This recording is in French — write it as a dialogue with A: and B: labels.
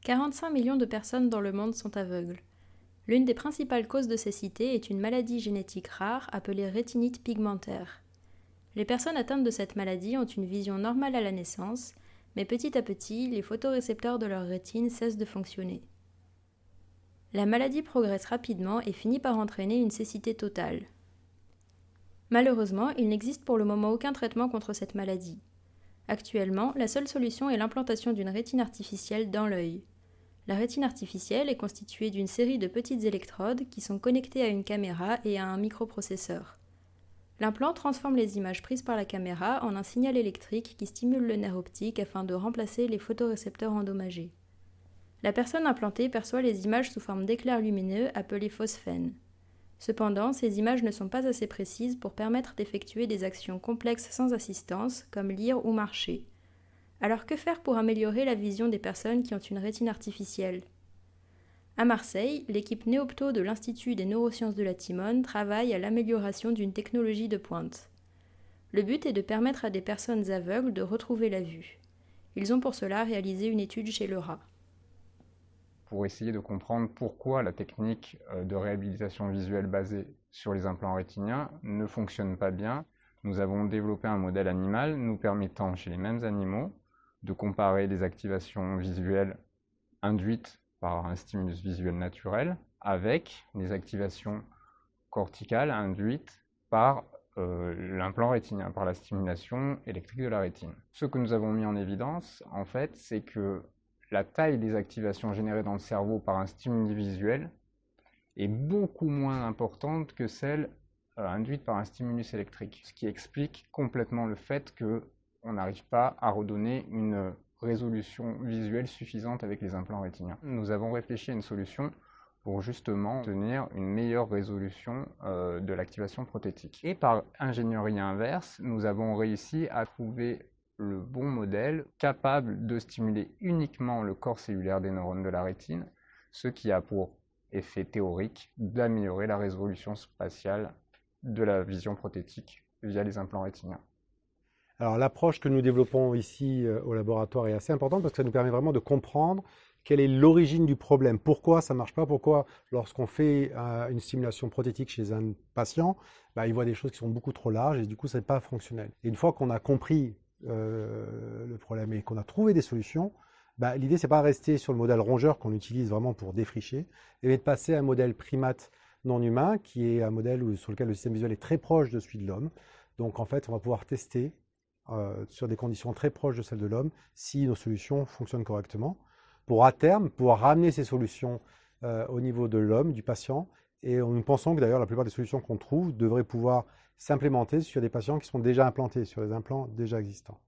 A: 45 millions de personnes dans le monde sont aveugles. L'une des principales causes de cécité est une maladie génétique rare appelée rétinite pigmentaire. Les personnes atteintes de cette maladie ont une vision normale à la naissance, mais petit à petit, les photorécepteurs de leur rétine cessent de fonctionner. La maladie progresse rapidement et finit par entraîner une cécité totale. Malheureusement, il n'existe pour le moment aucun traitement contre cette maladie. Actuellement, la seule solution est l'implantation d'une rétine artificielle dans l'œil. La rétine artificielle est constituée d'une série de petites électrodes qui sont connectées à une caméra et à un microprocesseur. L'implant transforme les images prises par la caméra en un signal électrique qui stimule le nerf optique afin de remplacer les photorécepteurs endommagés. La personne implantée perçoit les images sous forme d'éclairs lumineux appelés phosphènes. Cependant, ces images ne sont pas assez précises pour permettre d'effectuer des actions complexes sans assistance, comme lire ou marcher. Alors que faire pour améliorer la vision des personnes qui ont une rétine artificielle ? À Marseille, l'équipe Néopto de l'Institut des neurosciences de la Timone travaille à l'amélioration d'une technologie de pointe. Le but est de permettre à des personnes aveugles de retrouver la vue. Ils ont pour cela réalisé une étude chez le rat.
B: Pour essayer de comprendre pourquoi la technique de réhabilitation visuelle basée sur les implants rétiniens ne fonctionne pas bien, nous avons développé un modèle animal nous permettant chez les mêmes animaux de comparer les activations visuelles induites par un stimulus visuel naturel avec les activations corticales induites par l'implant rétinien, par la stimulation électrique de la rétine. Ce que nous avons mis en évidence, en fait, c'est que la taille des activations générées dans le cerveau par un stimuli visuel est beaucoup moins importante que celle induite par un stimulus électrique, ce qui explique complètement le fait qu'on n'arrive pas à redonner une résolution visuelle suffisante avec les implants rétiniens. Nous avons réfléchi à une solution pour justement obtenir une meilleure résolution de l'activation prothétique. Et par ingénierie inverse, nous avons réussi à trouver le bon modèle capable de stimuler uniquement le corps cellulaire des neurones de la rétine, ce qui a pour effet théorique d'améliorer la résolution spatiale de la vision prothétique via les implants rétiniens.
C: Alors l'approche que nous développons ici au laboratoire est assez importante parce que ça nous permet vraiment de comprendre quelle est l'origine du problème, pourquoi ça ne marche pas, pourquoi lorsqu'on fait une stimulation prothétique chez un patient, il voit des choses qui sont beaucoup trop larges et du coup ça n'est pas fonctionnel. Et une fois qu'on a compris le problème et qu'on a trouvé des solutions, l'idée c'est pas de rester sur le modèle rongeur qu'on utilise vraiment pour défricher, mais de passer à un modèle primate non humain qui est un modèle sur lequel le système visuel est très proche de celui de l'homme. Donc en fait on va pouvoir tester sur des conditions très proches de celles de l'homme si nos solutions fonctionnent correctement pour à terme pouvoir ramener ces solutions au niveau de l'homme, du patient. Et nous pensons que d'ailleurs la plupart des solutions qu'on trouve devraient pouvoir s'implémenter sur des patients qui sont déjà implantés, sur des implants déjà existants.